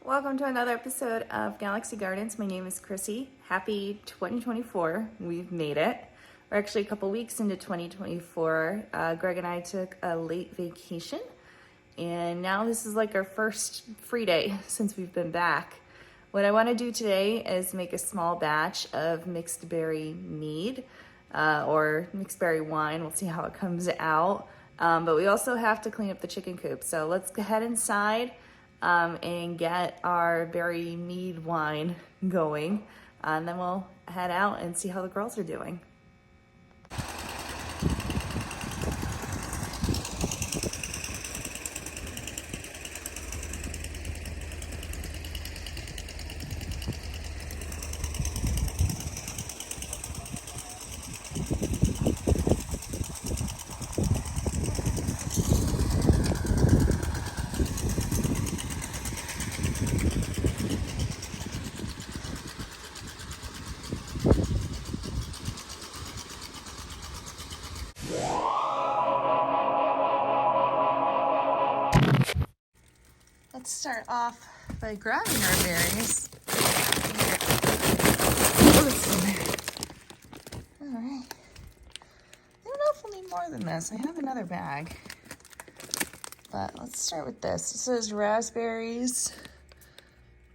Welcome to another episode of Galaxy Gardens. My name is Chrissy. Happy 2024. We've made it. We're actually a couple weeks into 2024. Greg and I took a late vacation, and now this is like our first free day since we've been back. What I want to do today is make a small batch of mixed berry mead or mixed berry wine. We'll see how it comes out. But we also have to clean up the chicken coop. So let's go head inside and get our berry mead wine going. And then we'll head out and see how the girls are doing. Let's start off by grabbing our berries. Oh, it's in there. All right. I don't know if we'll need more than this. I have another bag. But let's start with this. This is raspberries,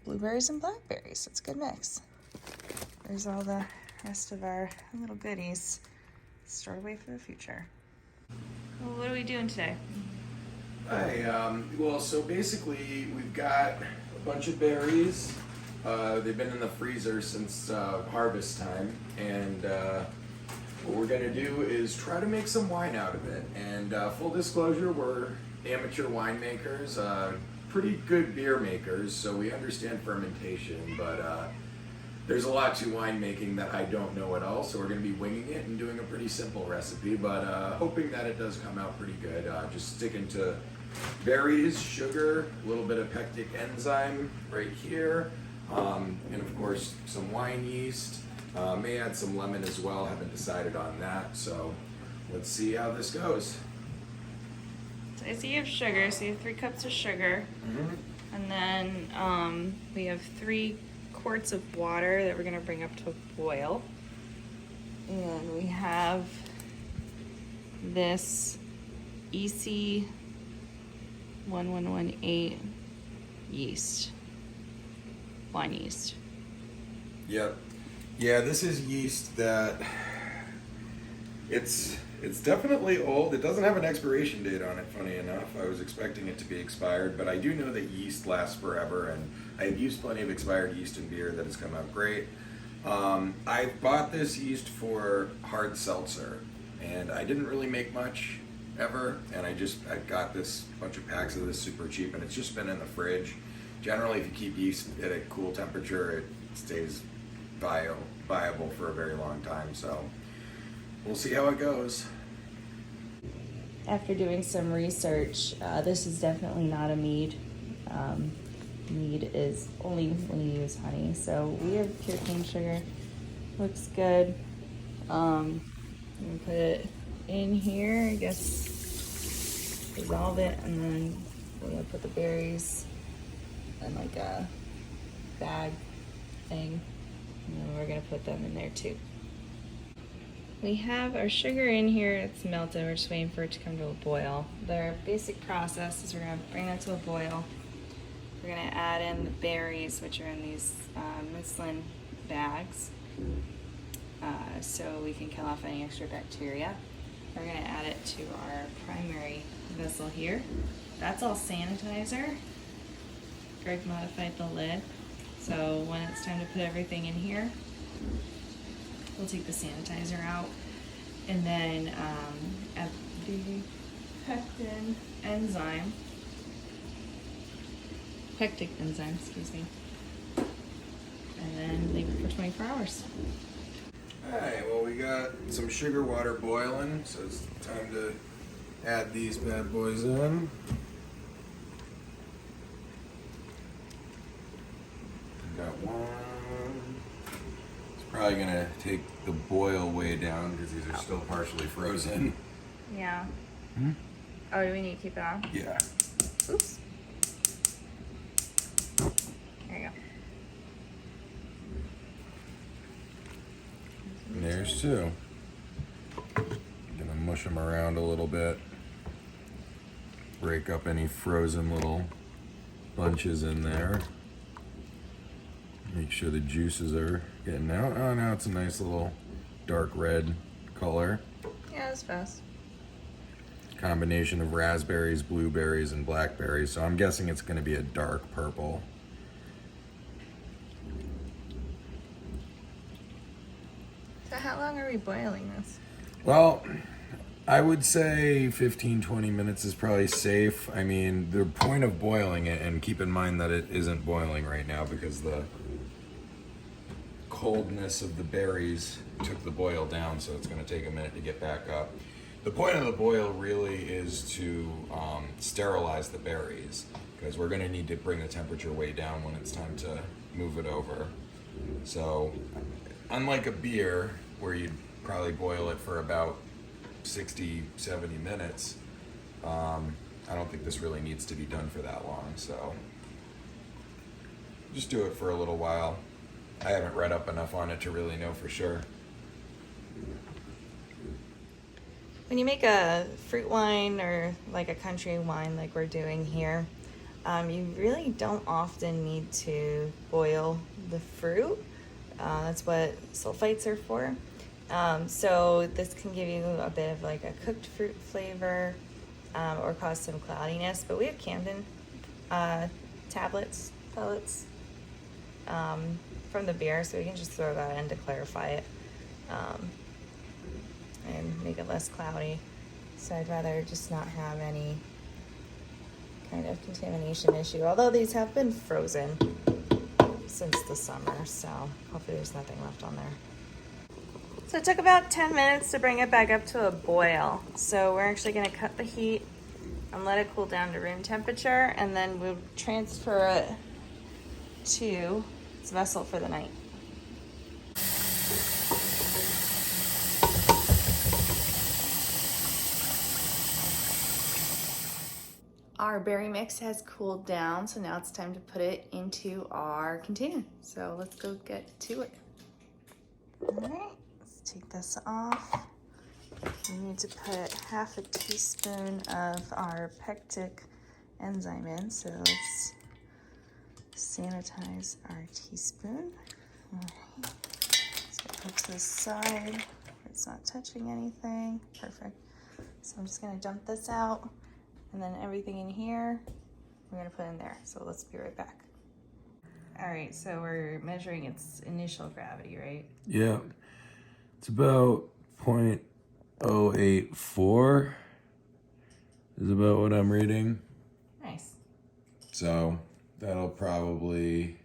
blueberries, and blackberries. It's a good mix. There's all the rest of our little goodies stored away for the future. Well, what are we doing today? Hi, well, so basically we've got a bunch of berries. They've been in the freezer since harvest time, and what we're gonna do is try to make some wine out of it. And full disclosure, we're amateur winemakers, pretty good beer makers, so we understand fermentation, but there's a lot to winemaking that I don't know at all, so we're going to be winging it and doing a pretty simple recipe, but hoping that it does come out pretty good. Just sticking to berries, sugar, a little bit of pectic enzyme right here, and of course some wine yeast. May add some lemon as well, haven't decided on that, so let's see how this goes. So I see you have sugar, so you have 3 cups of sugar. Mm-hmm. And then we have 3 quarts of water that we're going to bring up to a boil. And we have this EC 1118 yeast, wine yeast. Yep. Yeah, this is yeast that it's definitely old. It doesn't have an expiration date on it, funny enough. I was expecting it to be expired, but I do know that yeast lasts forever, and I've used plenty of expired yeast in beer that has come out great. I bought this yeast for hard seltzer, and I didn't really make much ever, and I got this bunch of packs of this super cheap, and it's just been in the fridge. Generally, if you keep yeast at a cool temperature, it stays viable for a very long time, so we'll see how it goes. After doing some research, this is definitely not a mead. Mead is only when you use honey. So we have pure cane sugar. Looks good. I'm gonna put it in here, I guess dissolve it, and then we're gonna put the berries in like a bag thing. And then we're gonna put them in there too. We have our sugar in here, it's melted, we're just waiting for it to come to a boil. Their basic process is we're gonna bring that to a boil. We're gonna add in the berries, which are in these muslin bags, so we can kill off any extra bacteria. We're gonna add it to our primary vessel here. That's all sanitizer. Greg modified the lid, so when it's time to put everything in here, we'll take the sanitizer out, and then add the pectic enzyme, excuse me, and then leave it for 24 hours. Alright, well, we got some sugar water boiling, so it's time to add these bad boys in. Got one. It's probably gonna take the boil way down because these are still partially frozen. Yeah. Oh, do we need to keep it on? Yeah. Oops. others too. Gonna mush them around a little bit. Break up any frozen little bunches in there. Make sure the juices are getting out. Oh, now it's a nice little dark red color. Yeah, it's fast. Combination of raspberries, blueberries, and blackberries. So I'm guessing it's going to be a dark purple. So how long are we boiling this? Well, I would say 15-20 minutes is probably safe. I mean, the point of boiling it, and keep in mind that it isn't boiling right now because the coldness of the berries took the boil down, so it's going to take a minute to get back up. The point of the boil really is to sterilize the berries, because we're going to need to bring the temperature way down when it's time to move it over. So unlike a beer where you'd probably boil it for about 60-70 minutes, I don't think this really needs to be done for that long. So just do it for a little while. I haven't read up enough on it to really know for sure. When you make a fruit wine or like a country wine like we're doing here, you really don't often need to boil the fruit. That's what sulfites are for. So this can give you a bit of like a cooked fruit flavor or cause some cloudiness. But we have Camden tablets, pellets from the beer, so we can just throw that in to clarify it and make it less cloudy. So I'd rather just not have any kind of contamination issue, although these have been frozen since the summer, so hopefully there's nothing left on there. So it took about 10 minutes to bring it back up to a boil. So we're actually going to cut the heat and let it cool down to room temperature, and then we'll transfer it to its vessel for the night. Our berry mix has cooled down, so now it's time to put it into our container. So let's go get to it. All right, let's take this off. We need to put half a teaspoon of our pectic enzyme in, so let's sanitize our teaspoon. All right, so put to the side where it's not touching anything. Perfect. So I'm just gonna dump this out, and then everything in here we're gonna put in there. So let's be right back. All right, so we're measuring its initial gravity, right? Yeah, it's about 0.084 is about what I'm reading. Nice. So that'll probably,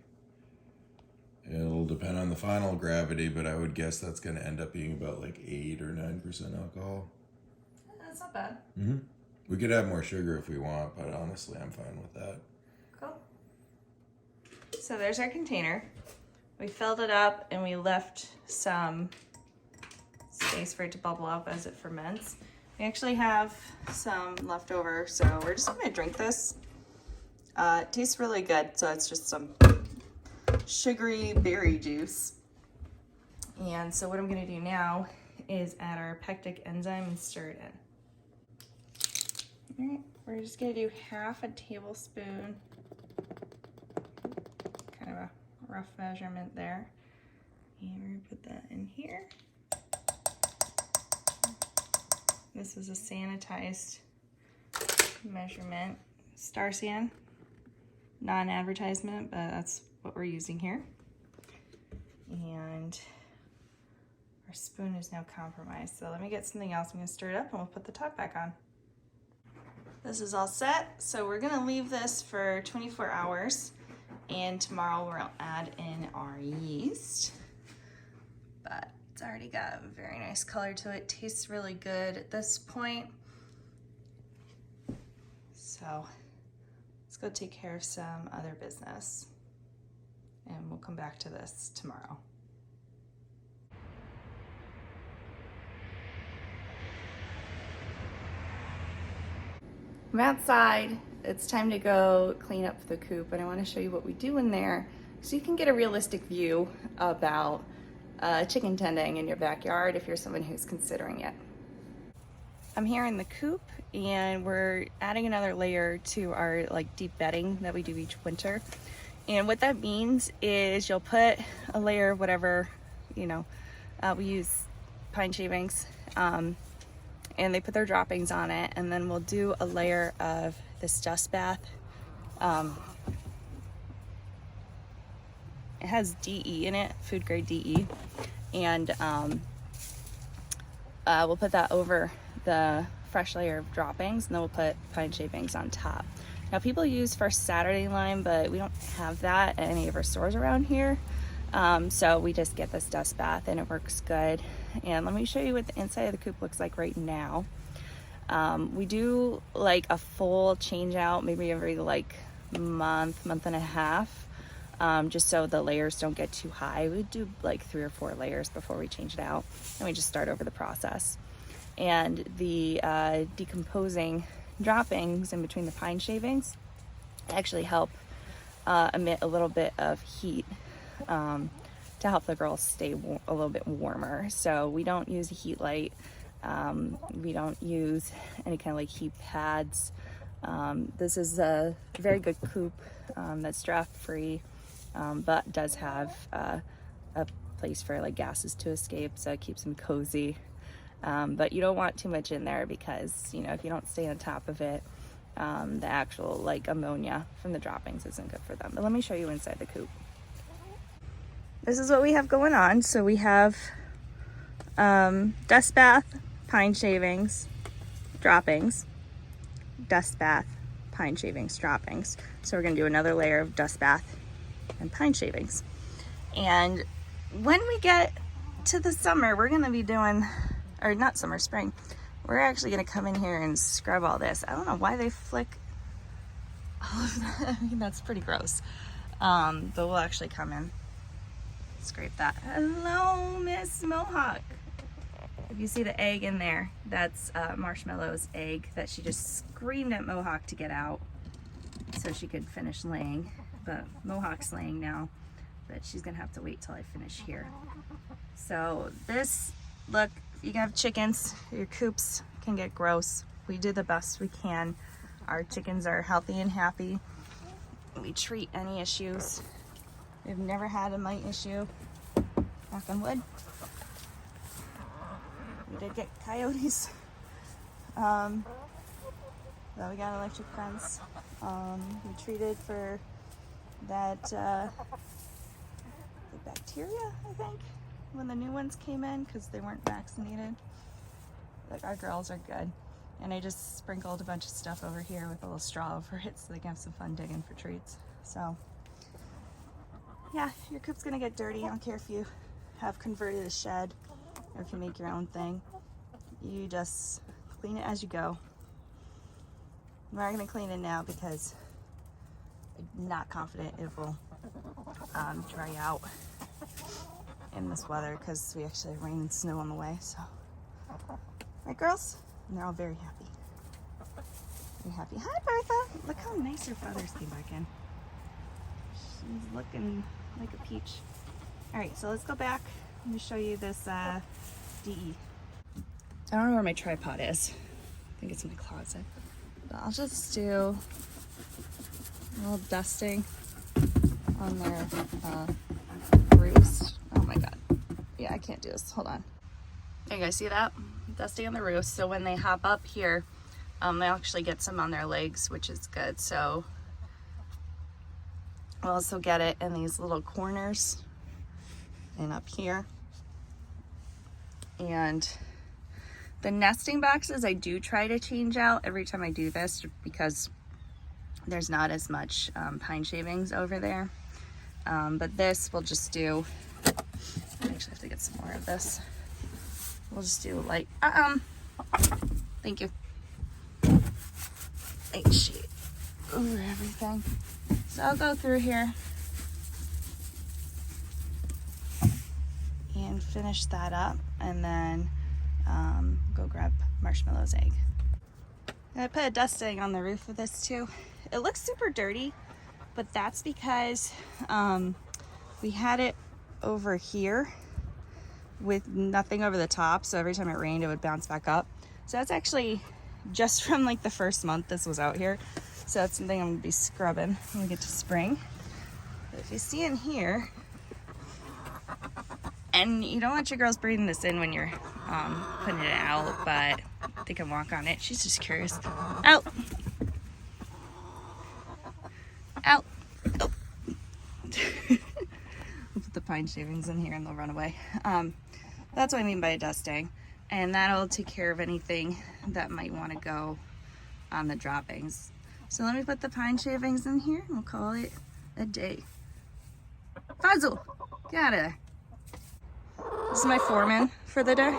it'll depend on the final gravity, but I would guess that's going to end up being about like 8 or 9% alcohol. That's not bad. Mm-hmm. We could add more sugar if we want, but honestly, I'm fine with that. Cool. So there's our container. We filled it up and we left some space for it to bubble up as it ferments. We actually have some left over, so we're just gonna drink this. It tastes really good, so it's just some sugary berry juice. And so what I'm gonna do now is add our pectic enzyme and stir it in. All right, we're just gonna do half a tablespoon, kind of a rough measurement there. And we're gonna put that in here. This is a sanitized measurement, Star San, non-advertisement, but that's what we're using here. And our spoon is now compromised. So let me get something else. I'm gonna stir it up and we'll put the top back on. This is all set. So we're gonna leave this for 24 hours and tomorrow we'll add in our yeast. But it's already got a very nice color to it. Tastes really good at this point. So let's go take care of some other business and we'll come back to this tomorrow. I'm outside. It's time to go clean up the coop, and I want to show you what we do in there so you can get a realistic view about chicken tending in your backyard if you're someone who's considering it. I'm here in the coop and we're adding another layer to our like deep bedding that we do each winter. And what that means is you'll put a layer of whatever, you know, we use pine shavings, and they put their droppings on it, and then we'll do a layer of this dust bath. It has DE in it, food grade DE, and we'll put that over the fresh layer of droppings, and then we'll put pine shavings on top. Now people use First Saturday lime, but we don't have that at any of our stores around here. So we just get this dust bath and it works good. And let me show you what the inside of the coop looks like right now. We do like a full change out, maybe every like month and a half, just so the layers don't get too high. We do like 3 or 4 layers before we change it out, and we just start over the process. And the decomposing droppings in between the pine shavings actually help emit a little bit of heat to help the girls stay a little bit warmer. So we don't use a heat light. We don't use any kind of like heat pads. This is a very good coop that's draft free, but does have a place for like gases to escape, so it keeps them cozy. But you don't want too much in there because, you know, if you don't stay on top of it, the actual like ammonia from the droppings isn't good for them. But let me show you inside the coop. This is what we have going on. So we have dust bath, pine shavings, droppings, dust bath, pine shavings, droppings. So we're gonna do another layer of dust bath and pine shavings. And when we get to the summer, we're gonna be doing, or not summer, spring, we're actually gonna come in here and scrub all this. I don't know why they flick all of that. I mean, that's pretty gross. But we'll actually come in, scrape that. Hello, Miss Mohawk. If you see the egg in there, that's Marshmallow's egg that she just screamed at Mohawk to get out so she could finish laying. But Mohawk's laying now, but she's gonna have to wait till I finish here. So this, look, you have chickens, your coops can get gross. We do the best we can. Our chickens are healthy and happy. We treat any issues. We've never had a mite issue, knock on wood. We did get coyotes. So we got an electric fence. We treated for that the bacteria, I think, when the new ones came in because they weren't vaccinated. Like, our girls are good. And I just sprinkled a bunch of stuff over here with a little straw over it so they can have some fun digging for treats. So yeah, your coop's gonna get dirty. I don't care if you have converted a shed or if you make your own thing. You just clean it as you go. We're not gonna clean it now because I'm not confident it will dry out in this weather because we actually have rain and snow on the way. So, right, girls? And they're all very happy. Very happy. Hi, Bertha. Look how nice her feathers came back in. She's looking like a peach. All right, so let's go back. Let me show you this DE. I don't know where my tripod is. I think it's in my closet. But I'll just do a little dusting on their roost. Oh my God. Yeah, I can't do this. Hold on. You guys see that? Dusting on the roost. So when they hop up here, they actually get some on their legs, which is good. So we'll also get it in these little corners and up here. And the nesting boxes I do try to change out every time I do this because there's not as much pine shavings over there. But this we'll just do, I actually have to get some more of this. We'll just do like, thank you. Light sheet over everything. So I'll go through here and finish that up and then go grab Marshmallow's egg. And I put a dusting on the roof of this too. It looks super dirty, but that's because we had it over here with nothing over the top, so every time it rained it would bounce back up. So that's actually just from like the first month this was out here. So that's something I'm gonna be scrubbing when we get to spring. But if you see in here, and you don't want your girls breathing this in when you're putting it out, but they can walk on it. She's just curious. Out. Out. Oh. We'll put the pine shavings in here and they'll run away. That's what I mean by dusting. And that'll take care of anything that might want to go on the droppings. So let me put the pine shavings in here and we'll call it a day. Fuzzle, get out of there. This is my foreman for the day.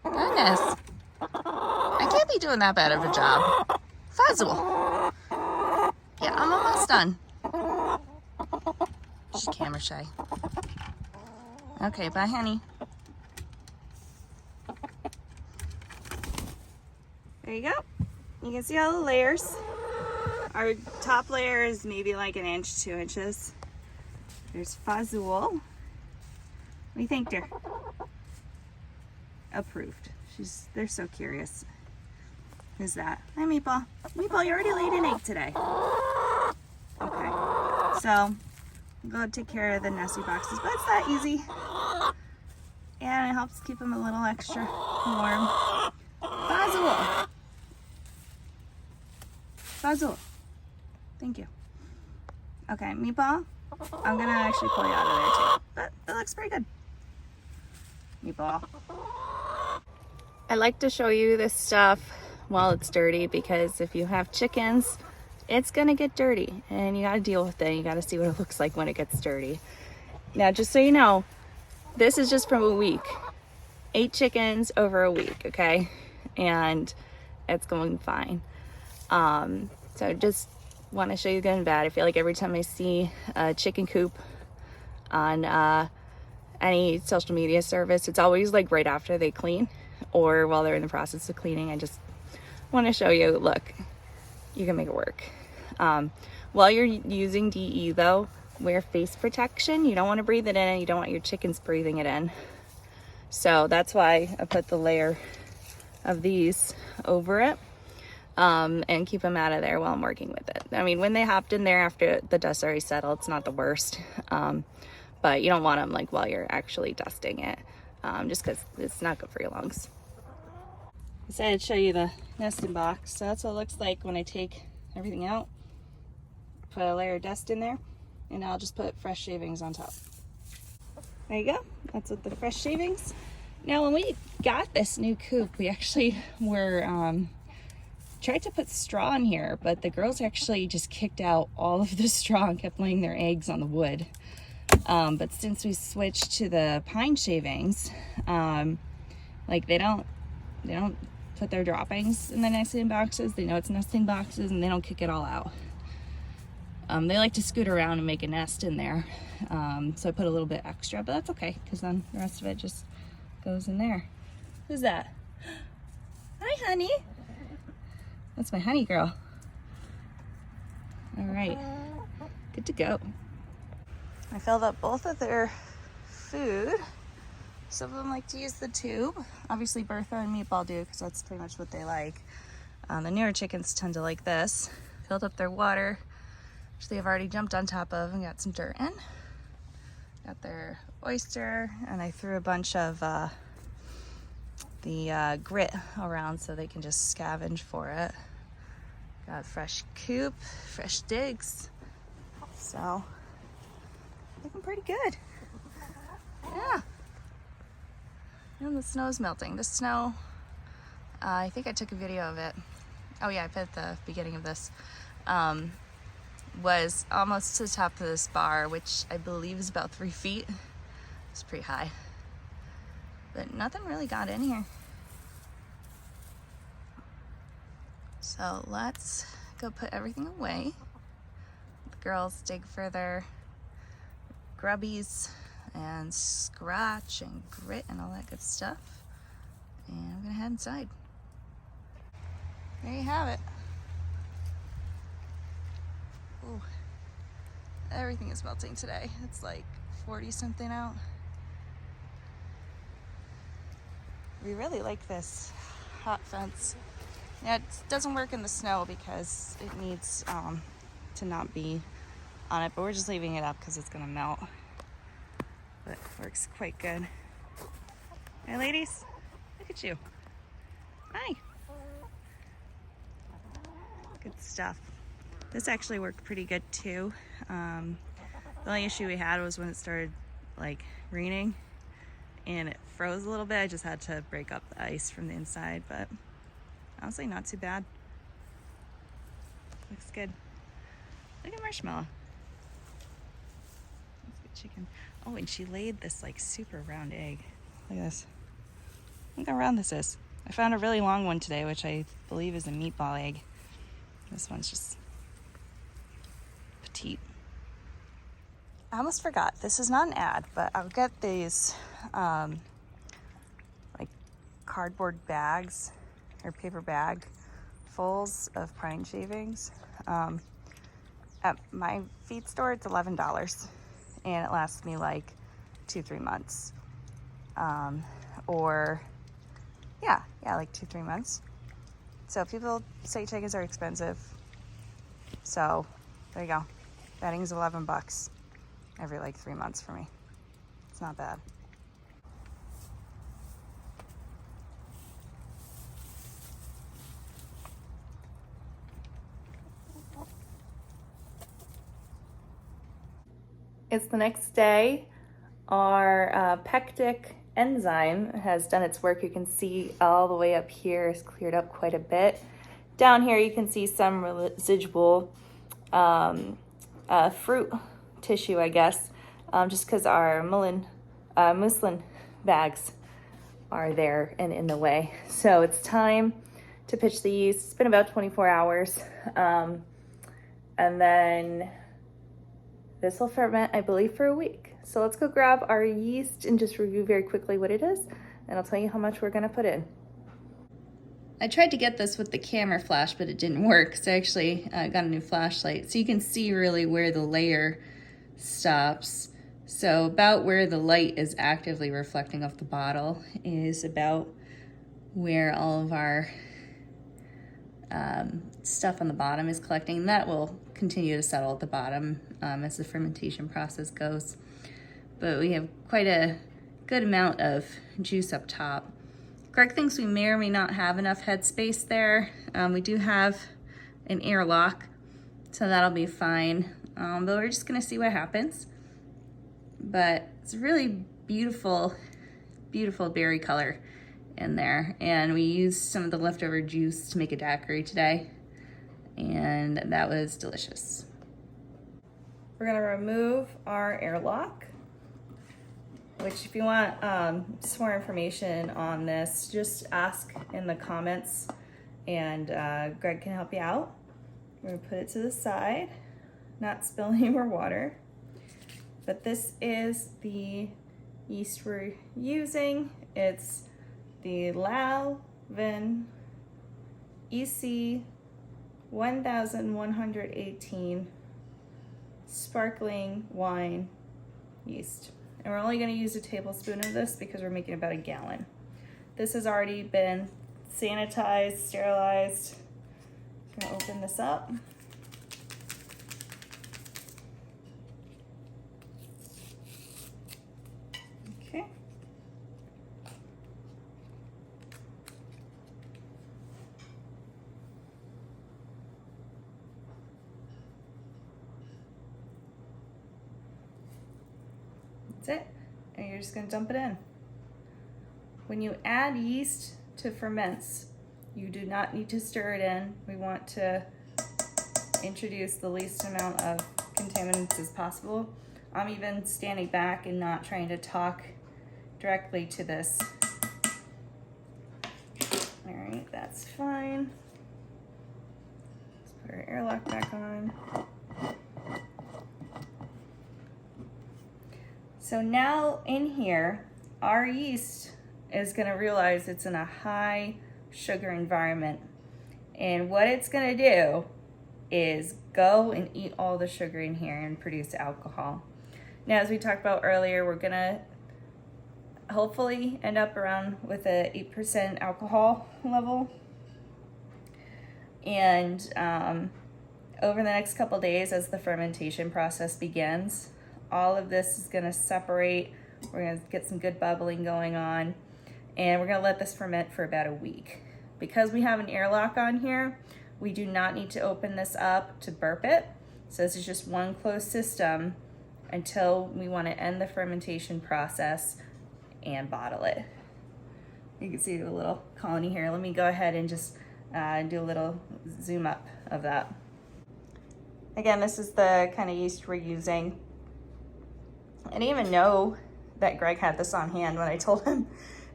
Goodness. I can't be doing that bad of a job. Fuzzle. Yeah, I'm almost done. She's camera shy. Okay, bye, honey. There you go. You can see all the layers. Our top layer is maybe like 1 inch, 2 inches. There's Fazul. What do you think, dear? Approved. They're so curious. Who's that? Hi, Meatball. Meatball, you already laid an egg today. Okay. So, go take care of the nesty boxes, but it's that easy. And it helps keep them a little extra warm. Fazul. Fazul. Thank you. Okay, Meatball. I'm gonna actually pull you out of there too, but it looks pretty good. Meatball. I like to show you this stuff while it's dirty because if you have chickens, it's gonna get dirty and you gotta deal with it. You gotta see what it looks like when it gets dirty. Now, just so you know, this is just from a week. 8 chickens over a week, okay? And it's going fine. So just want to show you good and bad. I feel like every time I see a chicken coop on any social media service, it's always like right after they clean or while they're in the process of cleaning. I just want to show you, look, you can make it work. While you're using DE though, wear face protection. You don't want to breathe it in and you don't want your chickens breathing it in. So that's why I put the layer of these over it. And keep them out of there while I'm working with it. I mean, when they hopped in there after the dust already settled, it's not the worst. But you don't want them like while you're actually dusting it, just because it's not good for your lungs. I said I'd show you the nesting box. So that's what it looks like when I take everything out. Put a layer of dust in there, and I'll just put fresh shavings on top. There you go. That's with the fresh shavings. Now, when we got this new coop, we actually were tried to put straw in here, but the girls actually just kicked out all of the straw and kept laying their eggs on the wood. But since we switched to the pine shavings, like they don't put their droppings in the nesting boxes. They know it's nesting boxes and they don't kick it all out. They like to scoot around and make a nest in there. So I put a little bit extra, but that's okay because then the rest of it just goes in there. Who's that? Hi, honey. That's my honey girl. All right, good to go. I filled up both of their food. Some of them like to use the tube. Obviously Bertha and Meatball do because that's pretty much what they like. The newer chickens tend to like this. Filled up their water, which they've already jumped on top of and got some dirt in. Got their oyster, and I threw a bunch of the grit around so they can just scavenge for it. Got fresh Coop, fresh digs. So, looking pretty good. Yeah. And the snow's melting. The snow, I think I took a video of it. Oh yeah, I put at the beginning of this. Was almost to the top of this bar, which I believe is about 3 feet. It's pretty high. But nothing really got in here. So let's go put everything away. The girls dig for their grubbies and scratch and grit and all that good stuff. And I'm gonna head inside. There you have it. Ooh. Everything is melting today. It's like 40 something out. We really like this hot fence. Yeah, it doesn't work in the snow because it needs to not be on it, but we're just leaving it up because it's gonna melt. But it works quite good. Hey ladies, look at you. Hi. Good stuff. This actually worked pretty good too. The only issue we had was when it started like raining and it froze a little bit. I just had to break up the ice from the inside, but honestly not too bad. Looks good. Look at Marshmallow. That's good chicken. Oh, and she laid this like super round egg. Look at this. Look how round this is. I found a really long one today, which I believe is a meatball egg. This one's just petite. I almost forgot. This is not an ad, but I've got these like cardboard bags or paper bag fulls of pine shavings. At my feed store, it's $11, and it lasts me like 2-3 months. Or yeah, like 2-3 months. So people say chickens are expensive. So there you go. Bedding is $11 every like 3 months for me. It's not bad. It's the next day. Our pectic enzyme has done its work. You can see all the way up here is cleared up quite a bit. Down here you can see some residual fruit tissue, I guess, just because our muslin bags are there and in the way. So it's time to pitch the yeast. It's been about 24 hours. And then this will ferment, I believe, for a week. So let's go grab our yeast and just review very quickly what it is, and I'll tell you how much we're gonna put in. I tried to get this with the camera flash, but it didn't work. So I actually got a new flashlight. So you can see really where the layer stops. So about where the light is actively reflecting off the bottle is about where all of our stuff on the bottom is collecting. And that will continue to settle at the bottom as the fermentation process goes. But we have quite a good amount of juice up top. Greg thinks we may or may not have enough headspace there. We do have an airlock, so that'll be fine. But we're just gonna see what happens. But it's a really beautiful, beautiful berry color in there. And we used some of the leftover juice to make a daiquiri today, and that was delicious. We're gonna remove our airlock, which if you want some more information on this, just ask in the comments and Greg can help you out. We're gonna put it to the side, not spill any more water. But this is the yeast we're using. It's the Lalvin EC 1118 sparkling wine yeast. And we're only gonna use a tablespoon of this because we're making about a gallon. This has already been sanitized, sterilized. I'm gonna open this up. Okay. That's it. And you're just gonna dump it in. When you add yeast to ferments, you do not need to stir it in. We want to introduce the least amount of contaminants as possible. I'm even standing back and not trying to talk directly to this. All right, that's fine. Let's put our airlock back on. So now in here, our yeast is gonna realize it's in a high sugar environment. And what it's gonna do is go and eat all the sugar in here and produce alcohol. Now, as we talked about earlier, we're gonna hopefully end up around with a 8% alcohol level. And over the next couple days, as the fermentation process begins, all of this is gonna separate. We're gonna get some good bubbling going on, and we're gonna let this ferment for about a week. Because we have an airlock on here, we do not need to open this up to burp it. So this is just one closed system until we wanna end the fermentation process and bottle it. You can see the little colony here. Let me go ahead and just do a little zoom up of that. Again, this is the kind of yeast we're using. I didn't even know that Greg had this on hand when I told him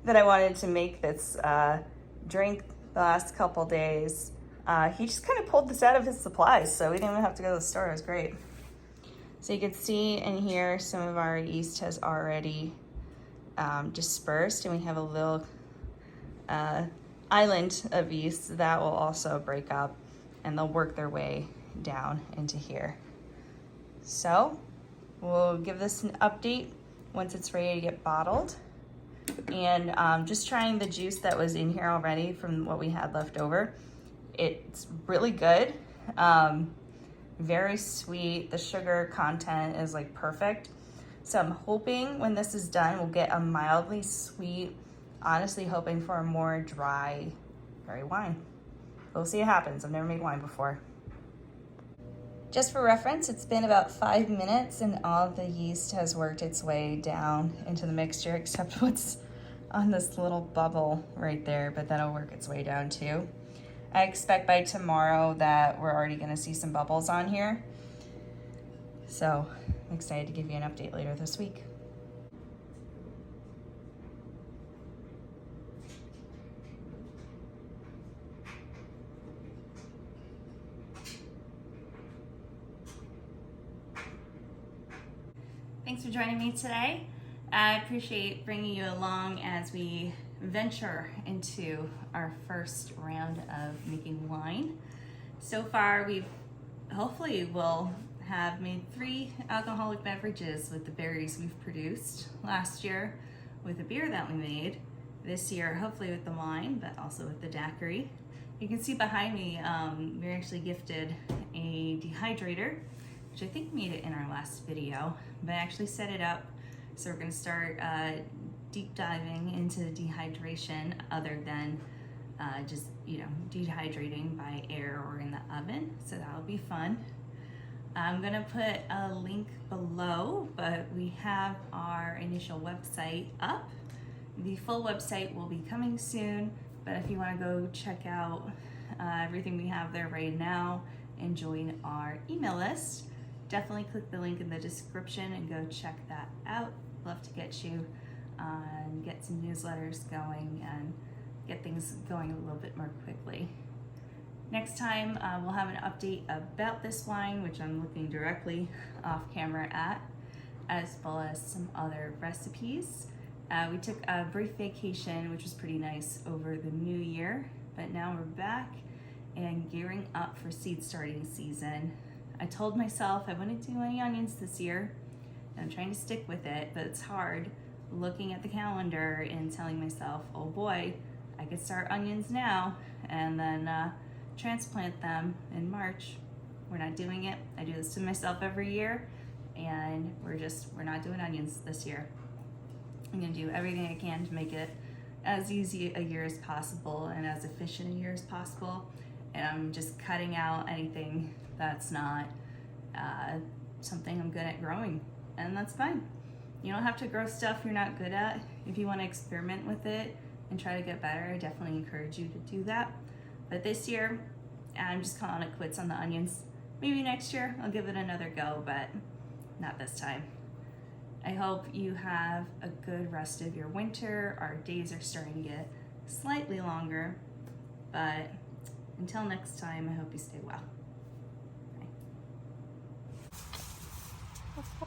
that I wanted to make this drink the last couple days. He just kind of pulled this out of his supplies, so we didn't even have to go to the store. It was great. So you can see in here some of our yeast has already dispersed, and we have a little island of yeast that will also break up, and they'll work their way down into here. So we'll give this an update once it's ready to get bottled. And just trying the juice that was in here already from what we had left over. It's really good, very sweet. The sugar content is like perfect. So I'm hoping when this is done, we'll get a mildly sweet, honestly hoping for a more dry berry wine. We'll see what happens. I've never made wine before. Just for reference, it's been about 5 minutes and all of the yeast has worked its way down into the mixture except what's on this little bubble right there, but that'll work its way down too. I expect by tomorrow that we're already gonna see some bubbles on here. So I'm excited to give you an update later this week. Thanks for joining me today. I appreciate bringing you along as we venture into our first round of making wine. So far, hopefully will have made 3 alcoholic beverages with the berries we've produced last year with the beer that we made. This year, hopefully with the wine, but also with the daiquiri. You can see behind me, we were actually gifted a dehydrator, which I think made it in our last video, but I actually set it up. So we're gonna start deep diving into dehydration other than just, dehydrating by air or in the oven. So that'll be fun. I'm gonna put a link below, but we have our initial website up. The full website will be coming soon, but if you wanna go check out everything we have there right now and join our email list, definitely click the link in the description and go check that out. Love to get you and get some newsletters going and get things going a little bit more quickly. Next time we'll have an update about this wine, which I'm looking directly off camera at, as well as some other recipes. We took a brief vacation, which was pretty nice over the new year, but now we're back and gearing up for seed starting season. I told myself I wouldn't do any onions this year, and I'm trying to stick with it, but it's hard looking at the calendar and telling myself, oh boy, I could start onions now and then transplant them in March. We're not doing it. I do this to myself every year, and we're not doing onions this year. I'm gonna do everything I can to make it as easy a year as possible and as efficient a year as possible, and I'm just cutting out anything that's not something I'm good at growing, and that's fine. You don't have to grow stuff you're not good at. If you want to experiment with it and try to get better, I definitely encourage you to do that. But this year, I'm just calling it quits on the onions. Maybe next year I'll give it another go, but not this time. I hope you have a good rest of your winter. Our days are starting to get slightly longer, but until next time, I hope you stay well. Bye.